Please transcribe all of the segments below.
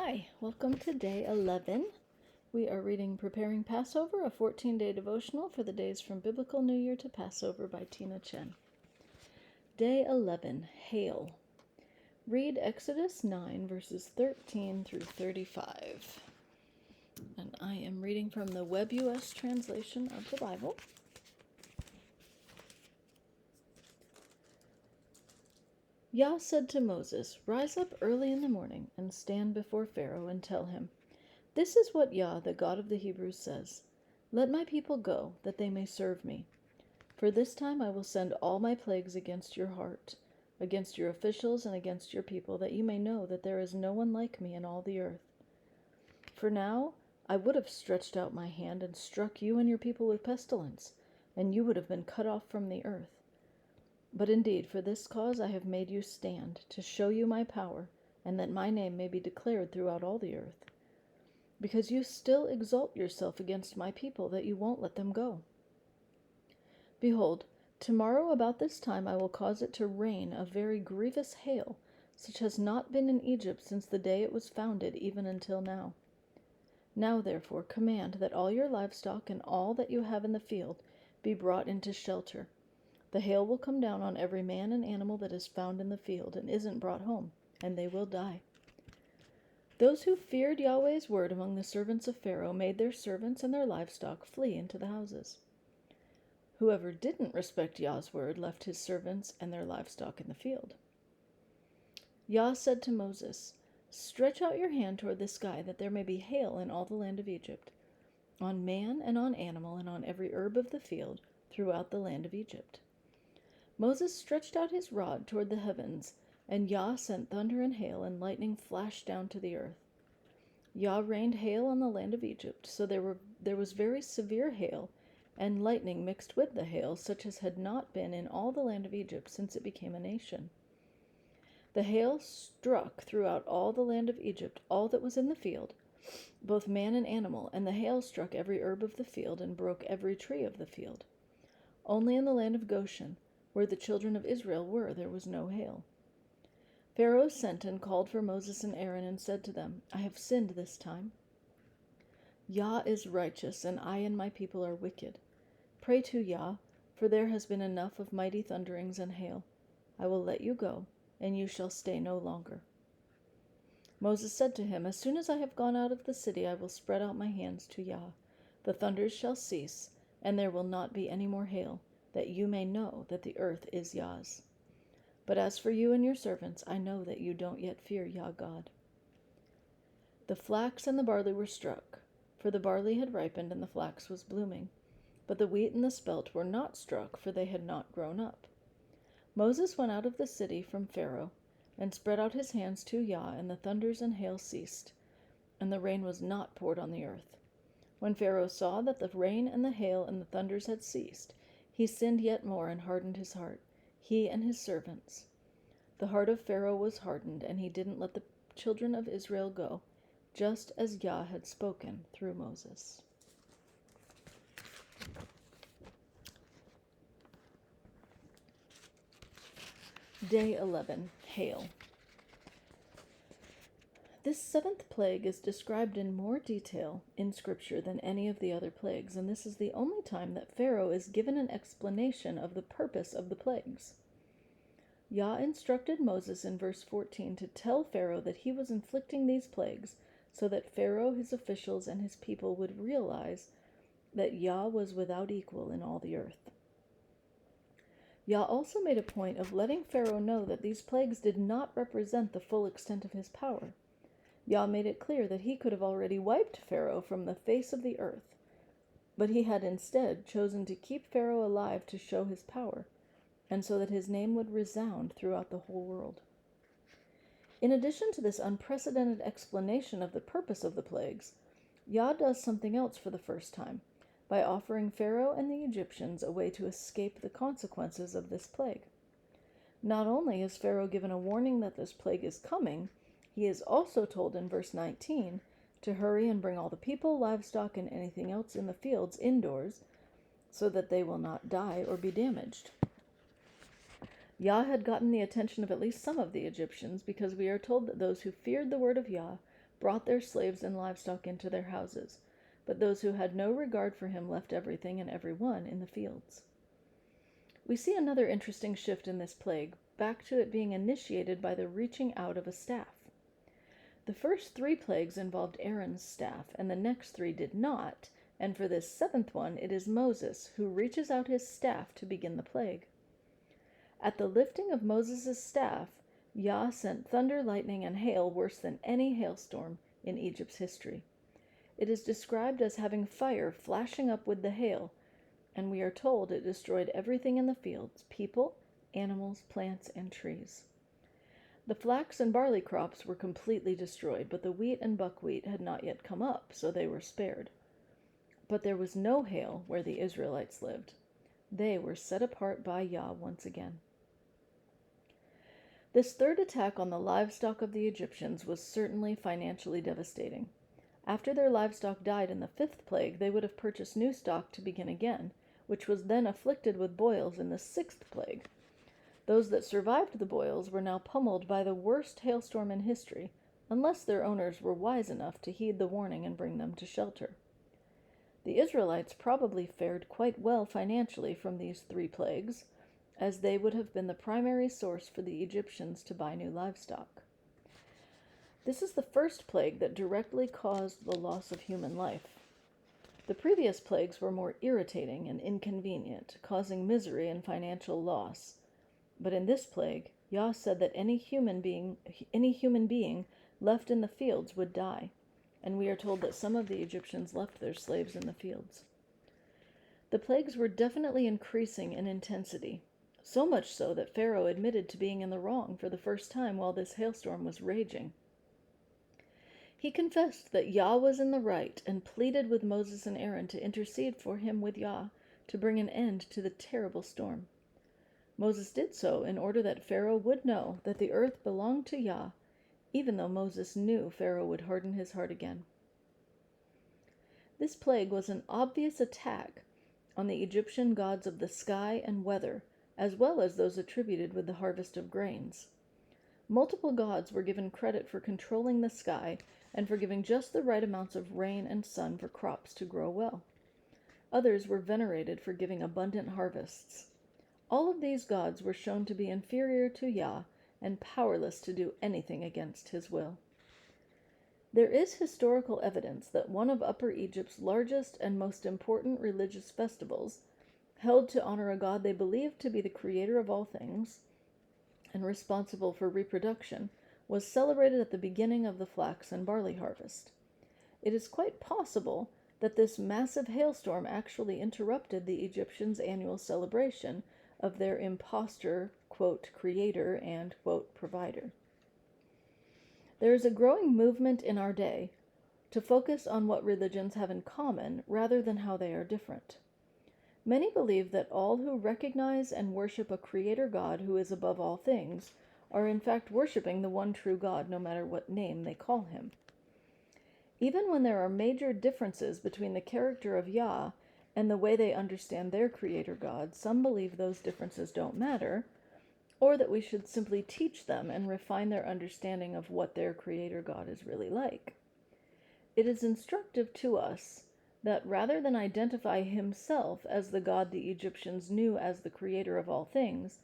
Hi, welcome to day 11. We are reading Preparing Passover, a 14-day devotional for the days from Biblical New Year to Passover by Tina Chen. Day 11, Hail. Read Exodus 9, verses 13 through 35. And I am reading from the Web US translation of the Bible. Yah said to Moses, "Rise up early in the morning and stand before Pharaoh and tell him, 'This is what Yah, the God of the Hebrews, says. Let my people go, that they may serve me. For this time I will send all my plagues against your heart, against your officials, and against your people, that you may know that there is no one like me in all the earth. For now I would have stretched out my hand and struck you and your people with pestilence, and you would have been cut off from the earth. But indeed, for this cause I have made you stand, to show you my power, and that my name may be declared throughout all the earth. Because you still exalt yourself against my people, that you won't let them go. Behold, tomorrow about this time I will cause it to rain a very grievous hail, such has not been in Egypt since the day it was founded, even until now. Now therefore command that all your livestock and all that you have in the field be brought into shelter. The hail will come down on every man and animal that is found in the field and isn't brought home, and they will die.' Those who feared Yahweh's word among the servants of Pharaoh made their servants and their livestock flee into the houses. Whoever didn't respect Yah's word left his servants and their livestock in the field. Yah said to Moses, 'Stretch out your hand toward the sky, that there may be hail in all the land of Egypt, on man and on animal and on every herb of the field throughout the land of Egypt.' Moses stretched out his rod toward the heavens, and Yah sent thunder and hail, and lightning flashed down to the earth. Yah rained hail on the land of Egypt, so there was very severe hail, and lightning mixed with the hail, such as had not been in all the land of Egypt since it became a nation. The hail struck throughout all the land of Egypt all that was in the field, both man and animal, and the hail struck every herb of the field and broke every tree of the field. Only in the land of Goshen, where the children of Israel were, there was no hail. Pharaoh sent and called for Moses and Aaron and said to them, 'I have sinned this time. Yah is righteous, and I and my people are wicked. Pray to Yah, for there has been enough of mighty thunderings and hail. I will let you go, and you shall stay no longer.' Moses said to him, 'As soon as I have gone out of the city, I will spread out my hands to Yah. The thunders shall cease, and there will not be any more hail, that you may know that the earth is Yah's. But as for you and your servants, I know that you don't yet fear Yah God.' The flax and the barley were struck, for the barley had ripened and the flax was blooming. But the wheat and the spelt were not struck, for they had not grown up. Moses went out of the city from Pharaoh, and spread out his hands to Yah, and the thunders and hail ceased, and the rain was not poured on the earth. When Pharaoh saw that the rain and the hail and the thunders had ceased, he sinned yet more and hardened his heart, he and his servants. The heart of Pharaoh was hardened, and he didn't let the children of Israel go, just as Yah had spoken through Moses." Day 11, Hail. This seventh plague is described in more detail in Scripture than any of the other plagues, and this is the only time that Pharaoh is given an explanation of the purpose of the plagues. Yah instructed Moses in verse 14 to tell Pharaoh that he was inflicting these plagues so that Pharaoh, his officials, and his people would realize that Yah was without equal in all the earth. Yah also made a point of letting Pharaoh know that these plagues did not represent the full extent of his power. Yah made it clear that he could have already wiped Pharaoh from the face of the earth, but he had instead chosen to keep Pharaoh alive to show his power, and so that his name would resound throughout the whole world. In addition to this unprecedented explanation of the purpose of the plagues, Yah does something else for the first time, by offering Pharaoh and the Egyptians a way to escape the consequences of this plague. Not only is Pharaoh given a warning that this plague is coming, he is also told in verse 19 to hurry and bring all the people, livestock, and anything else in the fields indoors, so that they will not die or be damaged. Yah had gotten the attention of at least some of the Egyptians, because we are told that those who feared the word of Yah brought their slaves and livestock into their houses, but those who had no regard for him left everything and every one in the fields. We see another interesting shift in this plague, back to it being initiated by the reaching out of a staff. The first 3 plagues involved Aaron's staff, and the next 3 did not, and for this 7th one it is Moses who reaches out his staff to begin the plague. At the lifting of Moses' staff, Yah sent thunder, lightning, and hail worse than any hailstorm in Egypt's history. It is described as having fire flashing up with the hail, and we are told it destroyed everything in the fields, people, animals, plants, and trees. The flax and barley crops were completely destroyed, but the wheat and buckwheat had not yet come up, so they were spared. But there was no hail where the Israelites lived. They were set apart by Yah once again. This third attack on the livestock of the Egyptians was certainly financially devastating. After their livestock died in the 5th plague, they would have purchased new stock to begin again, which was then afflicted with boils in the 6th plague. Those that survived the boils were now pummeled by the worst hailstorm in history, unless their owners were wise enough to heed the warning and bring them to shelter. The Israelites probably fared quite well financially from these 3 plagues, as they would have been the primary source for the Egyptians to buy new livestock. This is the first plague that directly caused the loss of human life. The previous plagues were more irritating and inconvenient, causing misery and financial loss. But in this plague, Yah said that any human being left in the fields would die, and we are told that some of the Egyptians left their slaves in the fields. The plagues were definitely increasing in intensity, so much so that Pharaoh admitted to being in the wrong for the first time while this hailstorm was raging. He confessed that Yah was in the right and pleaded with Moses and Aaron to intercede for him with Yah to bring an end to the terrible storm. Moses did so in order that Pharaoh would know that the earth belonged to Yah, even though Moses knew Pharaoh would harden his heart again. This plague was an obvious attack on the Egyptian gods of the sky and weather, as well as those attributed with the harvest of grains. Multiple gods were given credit for controlling the sky and for giving just the right amounts of rain and sun for crops to grow well. Others were venerated for giving abundant harvests. All of these gods were shown to be inferior to Yah and powerless to do anything against his will. There is historical evidence that one of Upper Egypt's largest and most important religious festivals, held to honor a god they believed to be the creator of all things and responsible for reproduction, was celebrated at the beginning of the flax and barley harvest. It is quite possible that this massive hailstorm actually interrupted the Egyptians' annual celebration of their impostor, quote, creator and, quote, provider. There is a growing movement in our day to focus on what religions have in common rather than how they are different. Many believe that all who recognize and worship a creator God who is above all things are in fact worshiping the one true God, no matter what name they call him. Even when there are major differences between the character of Yah and the way they understand their creator God, some believe those differences don't matter, or that we should simply teach them and refine their understanding of what their creator God is really like. It is instructive to us that rather than identify himself as the God the Egyptians knew as the creator of all things,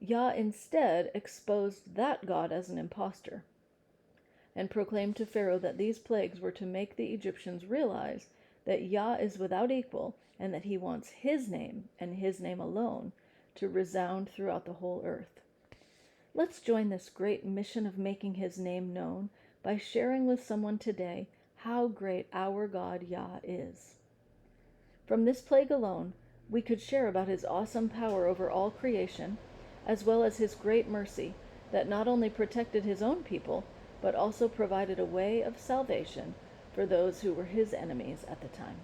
Yah instead exposed that God as an impostor and proclaimed to Pharaoh that these plagues were to make the Egyptians realize that Yah is without equal and that he wants his name and his name alone to resound throughout the whole earth. Let's join this great mission of making his name known by sharing with someone today how great our God Yah is. From this plague alone, we could share about his awesome power over all creation, as well as his great mercy that not only protected his own people, but also provided a way of salvation for those who were his enemies at the time.